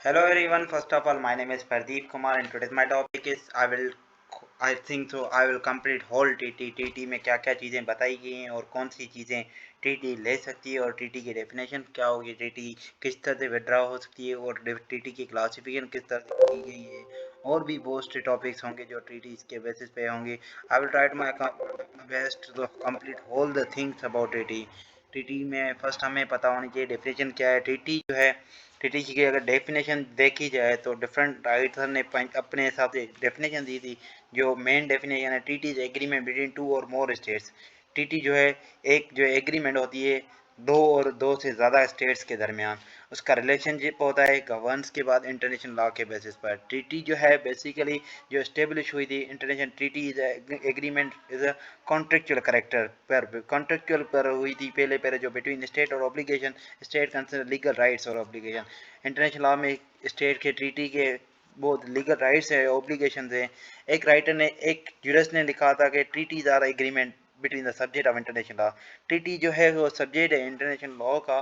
Hello everyone. First of all, my name is Pardeep Kumar, and today's my topic is I think so I will complete whole TT. TT में क्या क्या चीज़ें बताई गई हैं और कौन सी चीज़ें TT ले सकती है और TT की डेफिनेशन क्या होगी, TT किस तरह से विड्रॉ हो सकती है और TT की क्लासिफिकेशन किस तरह से की गई है, और भी बहुत से टॉपिक्स होंगे जो TT के बेसिस पे होंगे. I will try to my best to complete all the things about TT. TT में फर्स्ट हमें पता होनी चाहिए डेफिनेशन क्या है. TT जो है, टीटी की अगर डेफिनेशन देखी जाए तो डिफरेंट राइटर ने अपने हिसाब से डेफिनेशन दी थी. जो मेन डेफिनेशन है, TT is agreement between two और मोर स्टेट्स. टीटी जो है एक जो एग्रीमेंट होती है दो और दो से ज़्यादा स्टेट्स के दरमियान. उसका रिलेशनशिप होता है गवर्नेंस के बाद इंटरनेशनल लॉ के बेसिस पर. टीटी जो है बेसिकली जो स्टेब्लिश हुई थी international treaty is agreement is a contractual character पर कॉन्ट्रेक्चुअल पर हुई थी पहले पहले जो बिटवीन स्टेट और obligation. State consider legal rights और ऑब्लिगेशन. इंटरनेशनल लॉ में स्टेट के ट्रीटी के बहुत लीगल राइट्स है, ऑब्लिगेशन है. एक राइटर ने एक जूरिस्ट ने लिखा था कि treaties are agreement between the subject of international law. Treaty जो है वो सब्जेक्ट है इंटरनेशनल लॉ का,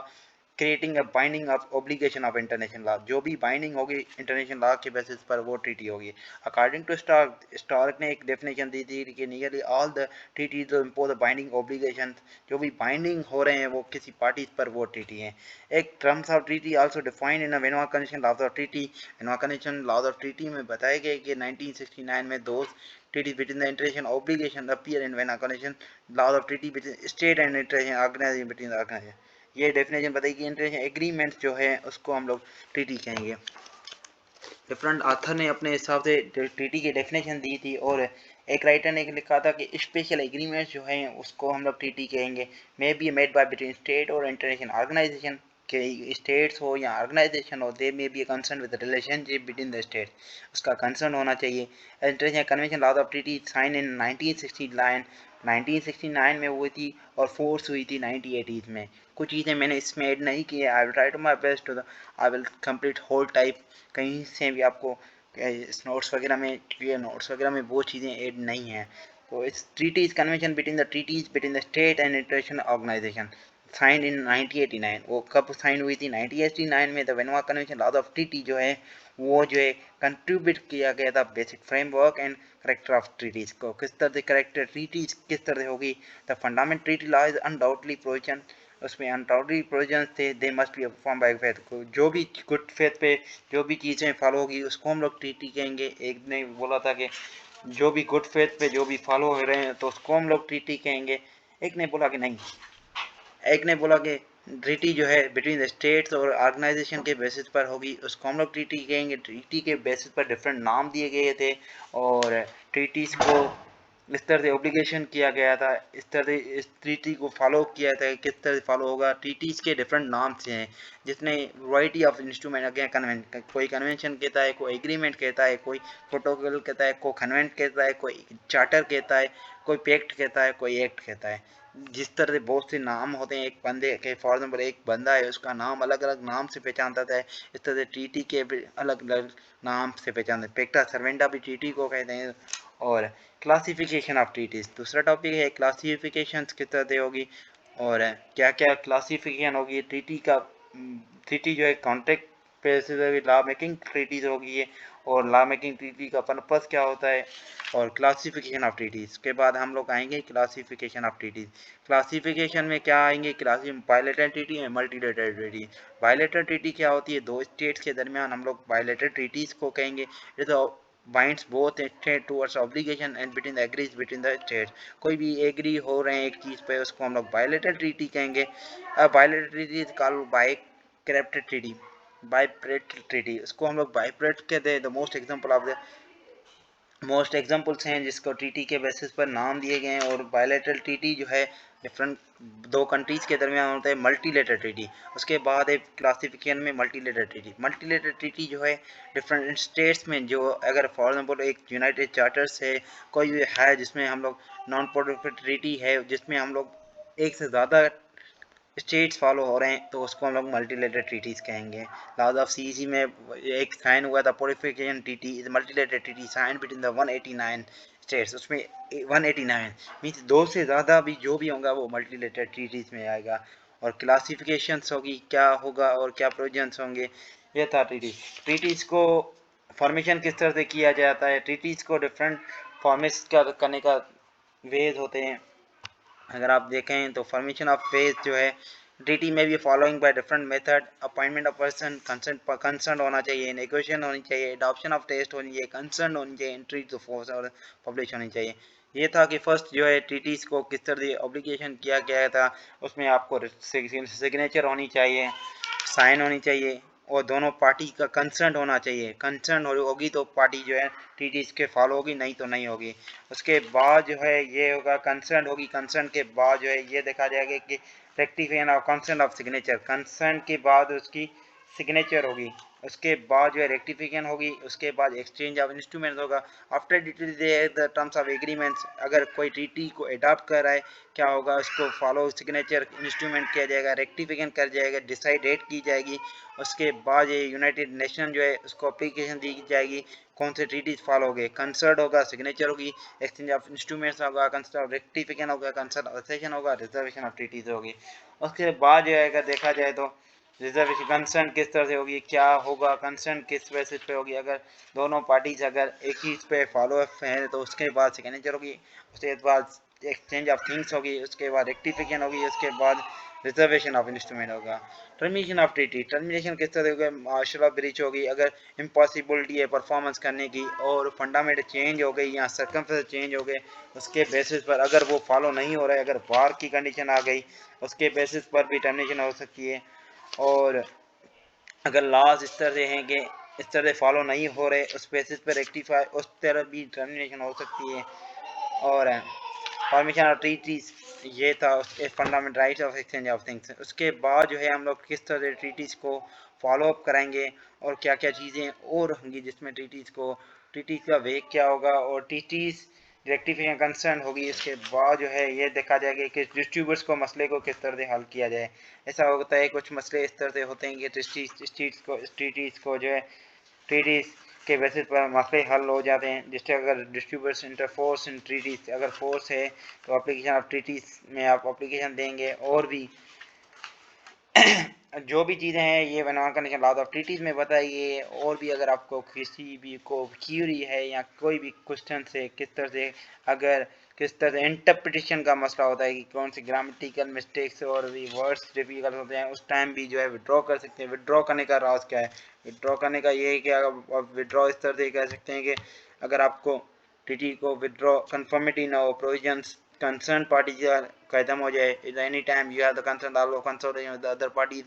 creating a binding of obligation of international law. जो भी बाइंडिंग होगी इंटरनेशनल लॉ के बेसिस पर वो ट्रीटी होगी. अकॉर्डिंग टू स्टार्क ने एक डेफिनेशन दी थी कि nearly all the treaties impose binding obligation. जो भी बाइंडिंग हो रहे हैं वो किसी पार्टीज पर वो ट्रीटी है. एक terms of treaty also defined in Vienna convention laws of treaty. Vienna convention laws of treaty में बताए गए कि 1969 में दो treaties between the international obligation appear in Vienna Convention, laws of treaty between state and international organization between the organization. ये definition बताइए कि international agreement जो है उसको हम लोग ट्रीटी कहेंगे. डिफरेंट आथर ने अपने हिसाब से ट्रीटी की डेफिनेशन दी थी, और एक राइटर ने लिखा था कि स्पेशल एग्रीमेंट्स जो हैं उसको हम लोग ट्रीटी कहेंगे. May be made by between state और इंटरनेशनल ऑर्गेनाइजेशन. के स्टेट्स हो या ऑर्गेनाइजेशन हो, they may be concern with relationship between the state. उसका कंसर्न होना चाहिए. International convention laws of treaty sign in 1969 में हुई थी और फोर्स हुई थी 1980 में. कुछ चीज़ें मैंने इसमें ऐड नहीं की है. I will try to my best to the I will complete whole type. कहीं से भी आपको इस नोट्स वगैरह में नोट्स वगैरह में वो चीज़ें ऐड नहीं हैं. तो इस treaty is convention between the state and international organisation sign in 1989. वो कब साइन हुई थी? 1989 में. The Vienna convention laws of treaty जो है वो जो है कंट्रीब्यूट किया गया था basic framework and character of treaties को. किस तरह से करेक्टर ट्रीटीज किस तरह से होगी? The fundamental treaty law is undoubtedly provision. उसमें अनडाउटली प्रोविजन थे they must be perform by faith. को जो भी गुड फेथ पे जो भी चीज़ें फॉलो होगी उसको हम लोग ट्रीटी कहेंगे. एक ने बोला था कि जो भी गुड फेथ पे जो भी फॉलो हो रहे हैं तो उसको हम लोग ट्रीटी कहेंगे. एक ने बोला कि नहीं, एक ने बोला कि ट्रीटी जो है बिटवीन द स्टेट्स और ऑर्गेनाइजेशन के बेसिस पर होगी उसको हम लोग ट्रीटी कहेंगे. ट्रीटी के बेसिस पर डिफरेंट नाम दिए गए थे और ट्रीटीज़ को इस तरह से ओब्लिगेशन किया गया था, इस तरह से इस ट्रीटी को फॉलो किया था. किस तरह से फॉलो होगा? ट्रीटीज़ के डिफरेंट नाम से हैं जिसने variety of instrument again convent. कोई कन्वेंशन कहता है, कोई एग्रीमेंट कहता है, कोई प्रोटोकॉल कहता है, कोई कन्वेंट कहता है, कोई चार्टर कहता है, कोई पैक्ट कहता है, कोई एक्ट कहता है. जिस तरह से बहुत से नाम होते हैं एक बंदे के, फॉर एग्जाम्पल एक बंदा है उसका नाम अलग अलग नाम से पहचानता है. इस तरह से ट्रीटी के भी अलग अलग नाम से पहचानते हैं. पेक्टा सर्वेंटा भी ट्रीटी को कहते हैं. और क्लासिफिकेशन ऑफ ट्रीटीज दूसरा टॉपिक है. क्लासिफिकेशन किस तरह से होगी और क्या क्या क्लासिफिकेशन होगी ट्रीटी का. ट्रीटी जो है contract basis law making treaties होगी ये, और लॉ मेकिंग ट्रीटी का पर्पस क्या होता है, और क्लासिफिकेशन ऑफ ट्रीटीज के बाद हम लोग आएंगे क्लासिफिकेशन ऑफ ट्रीटीज. क्लासिफिकेशन में क्या आएंगे? बायलेटरल ट्रीटी है, मल्टीलेटरल ट्रीटी. बायलेटरल ट्रीटी क्या होती है? दो स्टेट्स के दरमियान हम लोग बायलेटरल ट्रीटीज को कहेंगे. binds both state towards obligation and between the agrees between the states. कोई भी एग्री हो रहे हैं एक चीज़ पे उसको हम लोग बायलेटरल ट्रीटी कहेंगे. Bilateral treaty is called by character treaty. Bipartite treaty उसको हम लोग बायप्रेट कहते हैं. द मोस्ट एग्जाम्पल्स हैं जिसको ट्रीटी के बेसिस पर नाम दिए गए हैं. और बायलैटरल ट्रीटी जो है डिफरेंट दो कंट्रीज़ के दरमियान होता है. मल्टीलेटरल ट्रीटी उसके बाद एक क्लासिफिकेशन में मल्टीलेटरल ट्रीटी. मल्टीलेटरल ट्रीटी जो है डिफरेंट स्टेट्स में जो अगर फॉर एग्जाम्पल एक यूनाइटेड चार्टर्स है, कोई भी है जिसमें हम लोग नॉन प्रोटोकॉल ट्रीटी है जिसमें हम लोग एक से ज़्यादा स्टेट्स फॉलो हो रहे हैं तो उसको हम लोग मल्टीलेटरल ट्रीटीज कहेंगे. लॉज ऑफ सीईसी में एक साइन हुआ था पोलिफिकेशन treaty is multilateral treaty sign between the 189 states. उसमें 189 मीन्स दो से ज़्यादा भी जो भी होगा वो मल्टीलेटरल ट्रीटीज में आएगा. और क्लासिफिकेशंस होगी क्या होगा और क्या प्रोविजंस होंगे। ये था ट्रीटीज को फॉर्मेशन किस तरह से किया जाता है। ट्रीटीज को डिफरेंट फॉर्मेट्स करने का वेज होते हैं। अगर आप देखें तो फॉर्मेशन ऑफ फेज जो है ट्रीटी में भी following by different method appointment of person concern होना चाहिए, नेगोशिएशन होनी चाहिए, अडॉप्शन ऑफ टेस्ट होनी चाहिए, कंसर्न होनी चाहिए, एंट्री टू फोर्स और पब्लिश होनी चाहिए। ये था कि फर्स्ट जो है ट्रीटीज को किस तरह से ऑब्लिगेशन किया गया था। उसमें आपको सिग्नेचर होनी चाहिए, साइन होनी चाहिए और दोनों पार्टी का कंसर्न होना चाहिए। कंसर्न होगी तो पार्टी जो है ट्रीटीज के फॉलो होगी, नहीं तो नहीं होगी। उसके बाद जो है ये होगा कंसर्न होगी। कंसर्न के बाद जो है ये देखा जाएगा कि rectification of concern of signature. Concern के बाद उसकी सिग्नेचर होगी, उसके बाद जो है रेक्टिफिकेशन होगी, उसके बाद एक्सचेंज ऑफ इंस्ट्रूमेंट होगा। After the terms of agreements, अगर कोई ट्रीटी को अडॉप्ट कर रहा है क्या होगा, उसको फॉलो सिग्नेचर इंस्ट्रूमेंट किया जाएगा, रेक्टिफिकेशन कर जाएगा, डिसाइड डेट की जाएगी। उसके बाद ये यूनाइटेड नेशन जो है उसको अप्लीकेशन दी जाएगी कौन से ट्रीटीज फॉलो हो गए। कंसर्ट होगा, सिग्नेचर होगी, एक्सचेंज ऑफ इंस्ट्रूमेंट्स होगा, कंसर्ट ऑफ रेक्टिफिकेशन होगा, कंसर्ट ऑफ सेशन होगा, रिजर्वेशन ऑफ ट्रीटीज होगी। उसके बाद जो है अगर देखा जाए तो रिजर्वेशन कंसर्न किस तरह से होगी, क्या होगा, कंसर्न किस बेसिस पे होगी। अगर दोनों पार्टीज अगर एक चीज़ पे फॉलो है तो उसके बाद सिग्नेचर होगी, उसके बाद एक्सचेंज ऑफ थिंग्स होगी, उसके बाद रेक्टिफिकेशन होगी, उसके बाद रिजर्वेशन ऑफ इंस्ट्रूमेंट होगा। टर्मिनेशन ऑफ ट्रीटी, टर्मिनेशन किस तरह होगा, मार्शल ऑफ ब्रीच होगी अगर इम्पॉसिबिलिटी है परफॉर्मेंस करने की और फंडामेंटल चेंज हो गई या सर्कमस्टेंस चेंज हो गए, उसके बेसिस पर अगर वो फॉलो नहीं हो रहा है, अगर वार की कंडीशन आ गई उसके बेसिस पर भी टर्मिनेशन हो सकती है। और अगर लॉज इस तरह से हैं कि इस तरह से फॉलो नहीं हो रहे उस बेसिस पर रेक्टिफाई उस तरह भी टर्मिनेशन हो सकती है। और फॉर्मेशन ऑफ ट्रीटीज ये था fundamental rights of exchange of things. उसके बाद जो है हम लोग किस तरह से ट्रीटीज को फॉलो अप कराएंगे और क्या क्या चीज़ें और होंगी जिसमें ट्रीटीज का वे क्या होगा और ट्रीटीज रेक्टिफिकेशन कंसर्न होगी। इसके बाद जो है ये देखा जाएगा कि डिस्ट्रीब्यूटर्स को मसले को किस तरह से हल किया जाए। ऐसा होता है कुछ मसले इस तरह से होते हैं कि ट्रीटीज को जो है ट्रीटीज के बेसिस पर मसले हल हो जाते हैं। जिससे अगर डिस्ट्रीब्यूटर्स इंटरफोर्स इन ट्रीटीज, अगर फोर्स है तो एप्लीकेशन ऑफ ट्रीटीज में आप एप्लीकेशन देंगे। और भी जो भी चीज़ें हैं ये बनवा करने के बाद ऑफ ट्रीटीज में बताइए। और भी अगर आपको किसी भी को क्यूरी है या कोई भी क्वेश्चन से किस तरह से अगर किस तरह से इंटरप्रिटेशन का मसला होता है कि कौन सी ग्रामेटिकल मिस्टेक्स और भी वर्ड्स डिफिकल्ट होते हैं उस टाइम भी जो है विड्रॉ कर सकते हैं। विड्रॉ करने का राज क्या है, विड्रॉ करने का ये है कि अगर विड्रॉ इस तरह से कह सकते हैं कि अगर आपको ट्रीटी को विड्रॉ कंफर्मिटी ना हो, प्रोविजंस कंसर्न पार्टी खत्म हो जाए, any time you have the concern डालो consultation with the other party,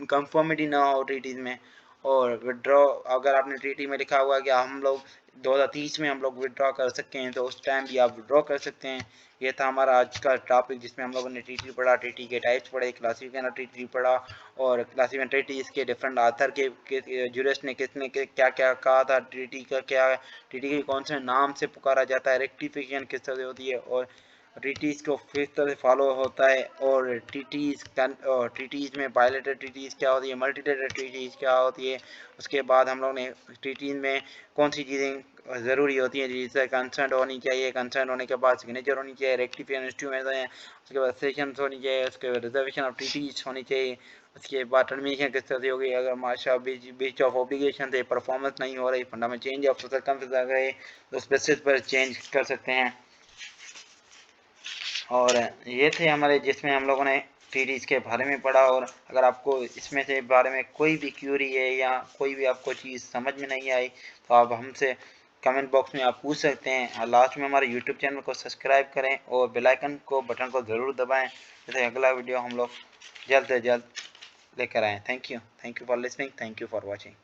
conformity ना हो ट्रीटीज में। और विड्रॉ अगर आपने ट्रीटी में लिखा हुआ कि हम लोग 2030 में हम लोग विड्रॉ कर सकते हैं तो उस टाइम भी आप विड्रॉ कर सकते हैं। ये था हमारा आज का टॉपिक जिसमें हम लोगों ने ट्रीटी पढ़ा, ट्रीटी के टाइप्स पढ़े, क्लासिफिकेशन ऑफ ट्रीटी पढ़ा और क्लासिफिकेशन ट्रीटी इसके डिफरेंट आथर के जूरिस्ट ने किसने क्या क्या कहा था, ट्रीटी का क्या, ट्रीटी के कौन से नाम से पुकारा जाता है, रेक्टिफिकेशन किस तरह से होती है और ट्रीटीज़ को किस तरह से फॉलो होता है। और ट्रीटीज़ में बायलेटरल ट्रीटीज़ क्या होती है, मल्टीलेटरल ट्रीटीज़ क्या होती है। उसके बाद हम लोग ने ट्रीटीज़ में कौन सी चीज़ें ज़रूरी होती हैं जिससे कंसर्न होनी चाहिए, कंसर्न होने के बाद सिग्नेचर होनी चाहिए, रेक्टिफिकेशन इंस्ट्रूमेंट हैं, उसके बाद सेशंस होनी चाहिए, उसके बाद रिजर्वेशन ऑफ ट्रीटीज़ होनी चाहिए। उसके बाद टर्मिनेशन किस तरह से होगी अगर माशा बीच ऑफ ऑब्लिगेशन से परफॉर्मेंस नहीं हो रही, फंडा में चेंज ऑफ सर्कमस्टेंस आ गए तो उस बेसिस पर चेंज कर सकते हैं। और ये थे हमारे जिसमें हम लोगों ने ट्रीटीज़ के बारे में पढ़ा। और अगर आपको इसमें से बारे में कोई भी क्यूरी है या कोई भी आपको चीज़ समझ में नहीं आई तो आप हमसे कमेंट बॉक्स में आप पूछ सकते हैं। और लास्ट में हमारे यूट्यूब चैनल को सब्सक्राइब करें और बेल आइकन को बटन को ज़रूर दबाएं जैसे अगला वीडियो हम लोग जल्द से जल्द लेकर आएँ। Thank you for listening, thank you for watching.